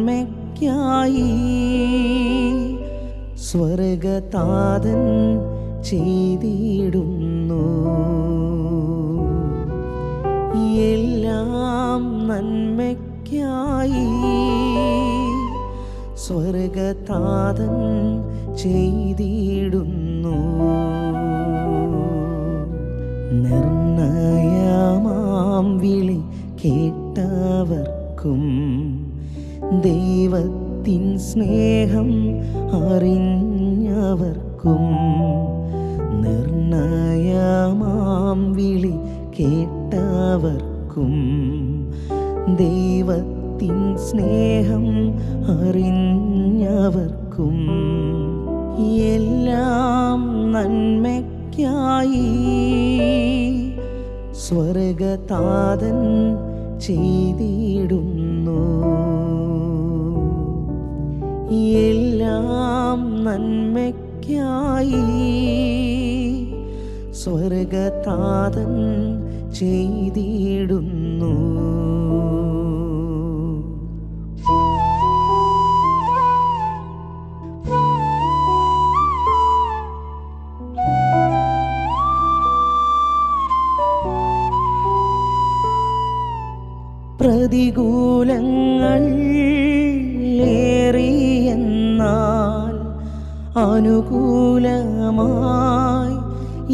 നന്മയ്ക്കായി സ്വർഗതാതൻ ചെയ്തിടുന്നു. എല്ലാം നന്മയ്ക്കായി സ്വർഗതാതൻ ചെയ്തിടുന്നു. നിർണയമാം വിളി കേട്ടവർക്കും ദൈവത്തിൻ സ്നേഹം അറിഞ്ഞവർക്കും, നിർണയമാം വിളി കേട്ടവർക്കും ദൈവത്തിൻ സ്നേഹം അറിഞ്ഞവർക്കും, എല്ലാം നന്മയ്ക്കായി സ്വർഗതാതൻ ചെയ്തിടുന്നു. എല്ലാം നന്മയ്ക്കായി സ്വർഗതാതൻ ചെയ്തിടുന്നു. പ്രതികൂലങ്ങൾ ഏറിയെന്നാൽ അനുകൂലമായി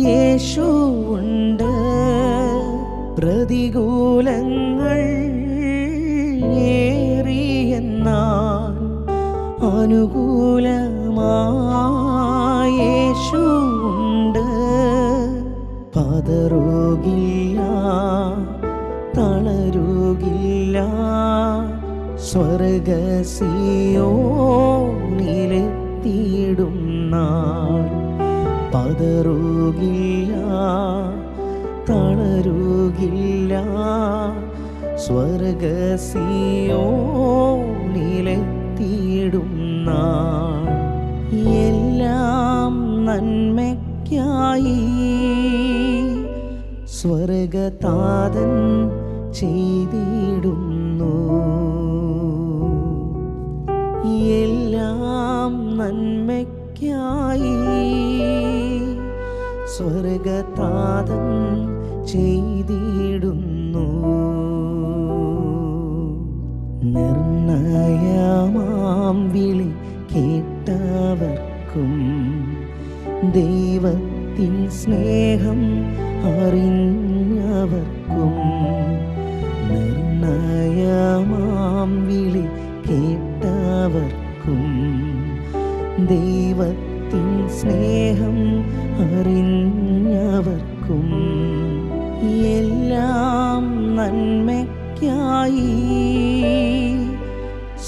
യേശുവുണ്ട്. പ്രതികൂലങ്ങൾ ഏറിയെന്നാൽ അനുകൂലമായി യേശുവുണ്ട്. പതറുകില്ല, തളരുകില്ല, സ്വർഗ്ഗസിയോനിലെത്തിയിടും നാൾ. പതറുകില്ല, തളരുകില്ല, സ്വർഗ്ഗസിയോനിലെത്തിയിടും നാൾ. എല്ലാം നന്മയ്ക്കായി സ്വർഗതാതൻ ചെയ്തിടുന്നു. എല്ലാം നന്മയ്ക്കായി സ്വർഗതാതൻ ചെയ്തിടുന്നു. നിർണയമാം വിളി കേട്ടവർക്കും ദൈവത്തിൻ സ്നേഹം അറിഞ്ഞവർക്കും, നിർണയമാം വിളി കേട്ടവർക്കും ദൈവത്തിൻ സ്നേഹം അറിഞ്ഞവർക്കും, എല്ലാം നന്മയ്ക്കായി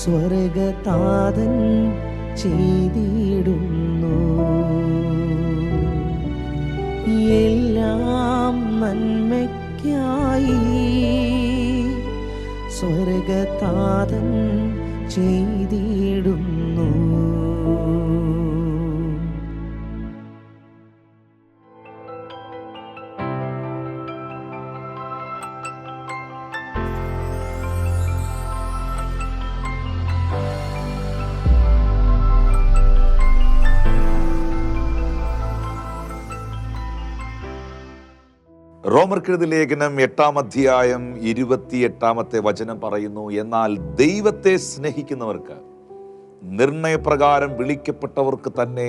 സ്വർഗതാതൻ ചെയ്തിടുന്നു. എല്ലാം നന്മയ്ക്കായി സ്വർഗതാതൻ ചെയ്തിടുന്നു. റോമർക്കെഴുതിയ ലേഖനം 8-ാം അധ്യായം 28-ാമത്തെ വചനം പറയുന്നു, എന്നാൽ ദൈവത്തെ സ്നേഹിക്കുന്നവർക്ക് നിർണയപ്രകാരം വിളിക്കപ്പെട്ടവർക്ക് തന്നെ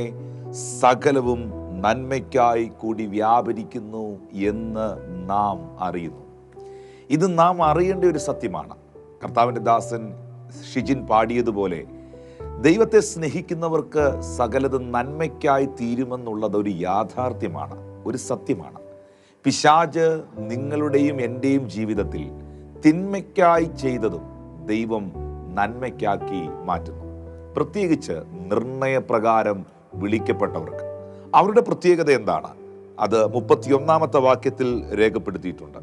സകലവും നന്മയ്ക്കായി കൂടി വ്യാപരിക്കുന്നു എന്ന് നാം അറിയുന്നു. ഇത് നാം അറിയേണ്ട ഒരു സത്യമാണ്. കർത്താവിൻ്റെ ദാസൻ ഷിജിൻ പാടിയതുപോലെ ദൈവത്തെ സ്നേഹിക്കുന്നവർക്ക് സകലതും നന്മയ്ക്കായി തീരുമെന്നുള്ളത് ഒരു യാഥാർത്ഥ്യമാണ്, ഒരു സത്യമാണ്. പിശാച് നിങ്ങളുടെയും എൻ്റെയും ജീവിതത്തിൽ തിന്മയ്ക്കായി ചെയ്തതും ദൈവം നന്മയ്ക്കാക്കി മാറ്റുന്നു. പ്രത്യേകിച്ച് നിർണയപ്രകാരം വിളിക്കപ്പെട്ടവർക്ക് അവരുടെ പ്രത്യേകത എന്താണ്? അത് 31-ാമത്തെ വാക്യത്തിൽ രേഖപ്പെടുത്തിയിട്ടുണ്ട്.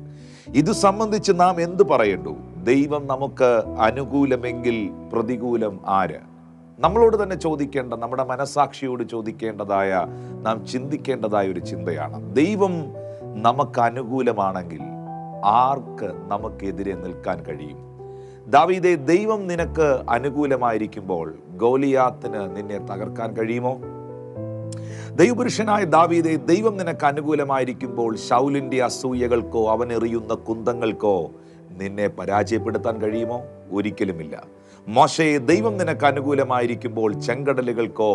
ഇത് സംബന്ധിച്ച് നാം എന്ത് പറയേണ്ടു? ദൈവം നമുക്ക് അനുകൂലമെങ്കിൽ പ്രതികൂലം ആര്? നമ്മളോട് തന്നെ ചോദിക്കേണ്ട, നമ്മുടെ മനസാക്ഷിയോട് ചോദിക്കേണ്ടതായ, നാം ചിന്തിക്കേണ്ടതായ ഒരു ചിന്തയാണ്. ദൈവം നമുക്ക് അനുകൂലമാണെങ്കിൽ ആർക്ക് നമുക്കെതിരെ നിൽക്കാൻ കഴിയും? ദാവീദേ, ദൈവം നിനക്ക് അനുകൂലമായിരിക്കുമ്പോൾ ഗോലിയാത്തിന് നിന്നെ തകർക്കാൻ കഴിയുമോ? ദൈവപുരുഷനായ ദാവീദേ, ദൈവം നിനക്ക് അനുകൂലമായിരിക്കുമ്പോൾ ശൗലിന്റെ അസൂയകൾക്കോ അവൻ എറിയുന്ന കുന്തങ്ങൾക്കോ നിന്നെ പരാജയപ്പെടുത്താൻ കഴിയുമോ? ഒരിക്കലുമില്ല. മോശയെ, ദൈവം നിനക്ക് അനുകൂലമായിരിക്കുമ്പോൾ ചെങ്കടലുകൾക്കോ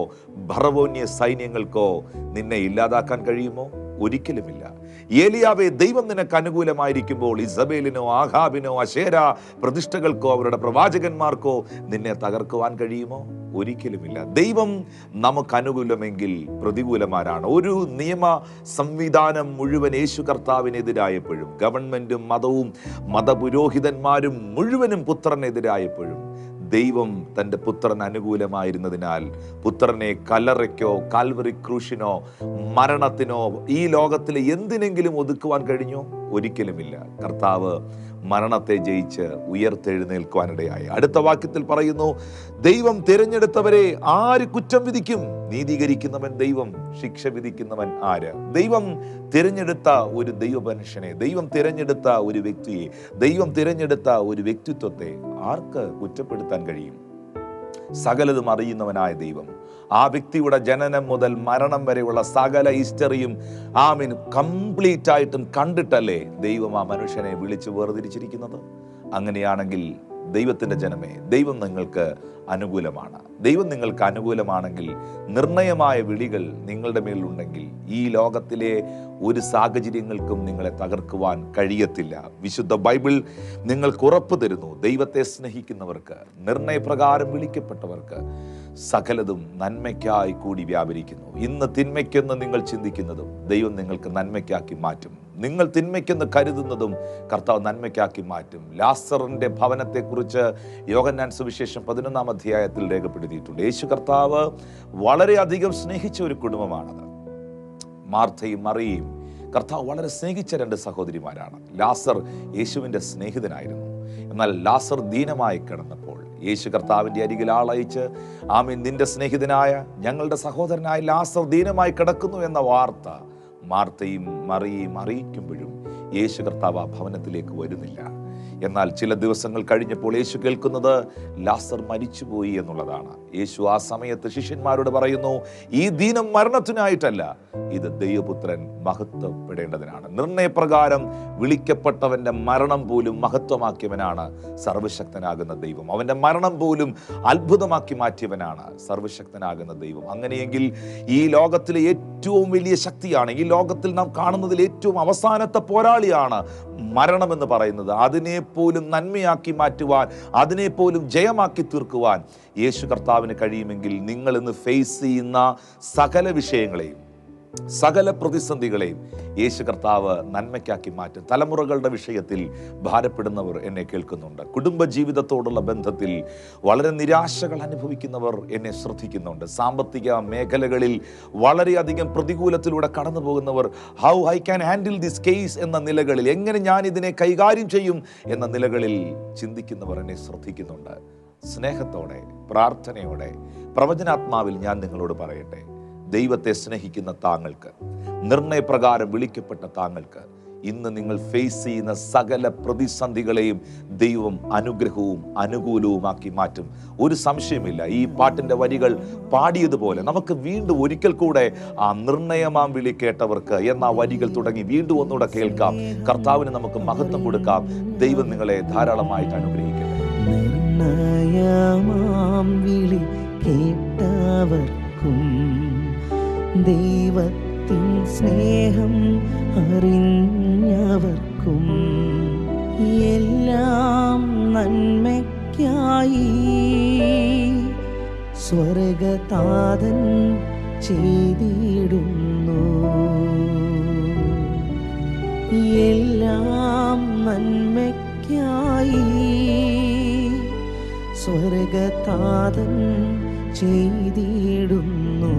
ഭറവോന്യ സൈന്യങ്ങൾക്കോ നിന്നെ ഇല്ലാതാക്കാൻ കഴിയുമോ? ഒരിക്കലുമില്ല. ഏലിയാവേ, ദൈവം നിനക്ക് അനുകൂലമായിരിക്കുമ്പോൾ ഇസബേലിനോ ആഹാബിനോ അശേര പ്രതിഷ്ഠകൾക്കോ അവരുടെ പ്രവാചകന്മാർക്കോ നിന്നെ തകർക്കുവാൻ കഴിയുമോ? ഒരിക്കലുമില്ല. ദൈവം നമുക്ക് അനുകൂലമെങ്കിൽ പ്രതികൂലമാരാണ്. ഒരു നിയമ സംവിധാനം മുഴുവൻ യേശു കർത്താവിനെതിരായപ്പോഴും, ഗവൺമെന്റും മതവും മതപുരോഹിതന്മാരും മുഴുവനും പുത്രനെതിരായപ്പോഴും ദൈവം തൻ്റെ പുത്രൻ അനുകൂലമായിരുന്നതിനാൽ പുത്രനെ കല്ലറയ്ക്കോ കാൽവറി ക്രൂശിനോ മരണത്തിനോ ഈ ലോകത്തിലെ എന്തിനെങ്കിലും ഒതുക്കുവാൻ കഴിഞ്ഞോ? ഒരിക്കലുമില്ല. കർത്താവ് മരണത്തെ ജയിച്ച് ഉയർത്തെഴുന്നേൽക്കുവാനിടയായി. അടുത്ത വാക്യത്തിൽ പറയുന്നു, ദൈവം തിരഞ്ഞെടുത്തവരെ ആര് കുറ്റം വിധിക്കും? നീതീകരിക്കുന്നവൻ ദൈവം, ശിക്ഷ വിധിക്കുന്നവൻ ആര്? ദൈവം തിരഞ്ഞെടുത്ത ഒരു ദൈവമനുഷ്യനെ, ദൈവം തിരഞ്ഞെടുത്ത ഒരു വ്യക്തിയെ, ദൈവം തിരഞ്ഞെടുത്ത ഒരു വ്യക്തിത്വത്തെ ആർക്ക് കുറ്റപ്പെടുത്താൻ കഴിയും? സകലതും അറിയുന്നവനായ ദൈവം ആ വ്യക്തിയുടെ ജനനം മുതൽ മരണം വരെയുള്ള സകല ഹിസ്റ്ററിയും കംപ്ലീറ്റ് ആയിട്ടും കണ്ടിട്ടല്ലേ ദൈവം ആ മനുഷ്യനെ വിളിച്ച് വേർതിരിച്ചിരിക്കുന്നത്? അങ്ങനെയാണെങ്കിൽ ദൈവത്തിൻ്റെ ജനമേ, ദൈവം നിങ്ങൾക്ക് അനുകൂലമാണ്. ദൈവം നിങ്ങൾക്ക് അനുകൂലമാണെങ്കിൽ നിർണയമായ വിളികൾ നിങ്ങളുടെ മേലുണ്ടെങ്കിൽ ഈ ലോകത്തിലെ ഒരു സാഹചര്യങ്ങൾക്കും നിങ്ങളെ തകർക്കുവാൻ കഴിയത്തില്ല. വിശുദ്ധ ബൈബിൾ നിങ്ങൾക്ക് ഉറപ്പ് തരുന്നു, ദൈവത്തെ സ്നേഹിക്കുന്നവർക്ക്, നിർണയപ്രകാരം വിളിക്കപ്പെട്ടവർക്ക് സകലതും നന്മയ്ക്കായി കൂടി വ്യാപരിക്കുന്നു. ഇന്ന് തിന്മയ്ക്കെന്ന് നിങ്ങൾ ചിന്തിക്കുന്നതും ദൈവം നിങ്ങൾക്ക് നന്മയ്ക്കാക്കി മാറ്റും. നിങ്ങൾ തിന്മയ്ക്കെന്ന് കരുതുന്നതും കർത്താവ് നന്മയ്ക്കാക്കി മാറ്റും. ലാസറിന്റെ ഭവനത്തെക്കുറിച്ച് യോഹന്നാൻ സുവിശേഷം 11-ാം അധ്യായത്തിൽ രേഖപ്പെടുത്തിയിട്ടുണ്ട്. യേശു കർത്താവ് വളരെയധികം സ്നേഹിച്ച ഒരു കുടുംബമാണത്. മാർത്തയും മറിയയും കർത്താവ് വളരെ സ്നേഹിച്ച 2 സഹോദരിമാരാണ്. ലാസർ യേശുവിൻ്റെ സ്നേഹിതനായിരുന്നു. എന്നാൽ ലാസർ ദീനമായി കിടന്നപ്പോൾ യേശു കർത്താവിൻ്റെ അരികിൽ ആളയച്ച്, ആമീൻ, നിന്റെ സ്നേഹിതനായ ഞങ്ങളുടെ സഹോദരനായ ലാസർ ദീനമായി കിടക്കുന്നു എന്ന വാർത്ത മാർത്തയും മറിയയും അറിയിക്കുമ്പോഴും യേശു കർത്താവ് ആ ഭവനത്തിലേക്ക് വരുന്നില്ല. എന്നാൽ ചില ദിവസങ്ങൾ കഴിഞ്ഞപ്പോൾ യേശു കേൾക്കുന്നത് ലാസർ മരിച്ചുപോയി എന്നുള്ളതാണ്. യേശു ആ സമയത്ത് ശിഷ്യന്മാരോട് പറയുന്നു, ഈ ദീനം മരണത്തിനായിട്ടല്ല, ഇത് ദൈവപുത്രൻ മഹത്വപ്പെടേണ്ടതിനാണ്. നിർണയപ്രകാരം വിളിക്കപ്പെട്ടവന്റെ മരണം പോലും മഹത്വമാക്കിയവനാണ് സർവശക്തനാകുന്ന ദൈവം. അവന്റെ മരണം പോലും അത്ഭുതമാക്കി മാറ്റിയവനാണ് സർവശക്തനാകുന്ന ദൈവം. അങ്ങനെയെങ്കിൽ ഈ ലോകത്തിലെ ഏറ്റവും വലിയ ശക്തിയാണ്, ഈ ലോകത്തിൽ നാം കാണുന്നതിൽ ഏറ്റവും അവസാനത്തെ പോരാളിയാണ് മരണമെന്ന് പറയുന്നത്. അതിനെ പോലും നന്മയാക്കി മാറ്റുവാൻ, അതിനെ പോലും ജയമാക്കി തീർക്കുവാൻ യേശു കർത്താവിന് കഴിയുമെങ്കിൽ നിങ്ങൾ ഇന്ന് ഫേസ് ചെയ്യുന്ന സകല വിഷയങ്ങളെയും, സകല പ്രതിസന്ധികളെയും യേശു കർത്താവ് നന്മയ്ക്കാക്കി മാറ്റും. തലമുറകളുടെ വിഷയത്തിൽ ഭാരപ്പെടുന്നവർ എന്നെ കേൾക്കുന്നുണ്ട്. കുടുംബജീവിതത്തോടുള്ള ബന്ധത്തിൽ വളരെ നിരാശകൾ അനുഭവിക്കുന്നവർ എന്നെ ശ്രദ്ധിക്കുന്നുണ്ട്. സാമ്പത്തിക മേഖലകളിൽ വളരെയധികം പ്രതികൂലത്തിലൂടെ കടന്നു പോകുന്നവർ, how I can handle this case എന്ന നിലകളിൽ, എങ്ങനെ ഞാൻ ഇതിനെ കൈകാര്യം ചെയ്യും എന്ന നിലകളിൽ ചിന്തിക്കുന്നവർ എന്നെ ശ്രദ്ധിക്കുന്നുണ്ട്. സ്നേഹത്തോടെ, പ്രാർത്ഥനയോടെ, പ്രവചനാത്മാവിൽ ഞാൻ നിങ്ങളോട് പറയട്ടെ, ദൈവത്തെ സ്നേഹിക്കുന്ന താങ്കൾക്ക്, നിർണയപ്രകാരം വിളിക്കപ്പെട്ട താങ്കൾക്ക്, ഇന്ന് നിങ്ങൾ ഫേസ് ചെയ്യുന്ന സകല പ്രതിസന്ധികളെയും ദൈവം അനുഗ്രഹവും അനുകൂലവുമാക്കി മാറ്റും. ഒരു സംശയമില്ല. ഈ പാട്ടിൻ്റെ വരികൾ പാടിയതുപോലെ നമുക്ക് വീണ്ടും ഒരിക്കൽ കൂടെ ആ നിർണയമാം വിളി കേട്ടവർക്ക് എന്ന വരികൾ തുടങ്ങി വീണ്ടും ഒന്നുകൂടെ കേൾക്കാം. കർത്താവിന് നമുക്ക് മഹത്വം കൊടുക്കാം. ദൈവം നിങ്ങളെ ധാരാളമായിട്ട് അനുഗ്രഹിക്കട്ടെ. നിർണയമാം വിളി കേട്ടവർക്കും ദൈവത്തിൻ സ്നേഹം അറിഞ്ഞവർക്കും എല്ലാം നന്മയ്ക്കായി സ്വർഗതാതൻ ചെയ്തിടുന്നു. എല്ലാം നന്മയ്ക്കായി സ്വർഗതാതൻ ചെയ്തിടുന്നു.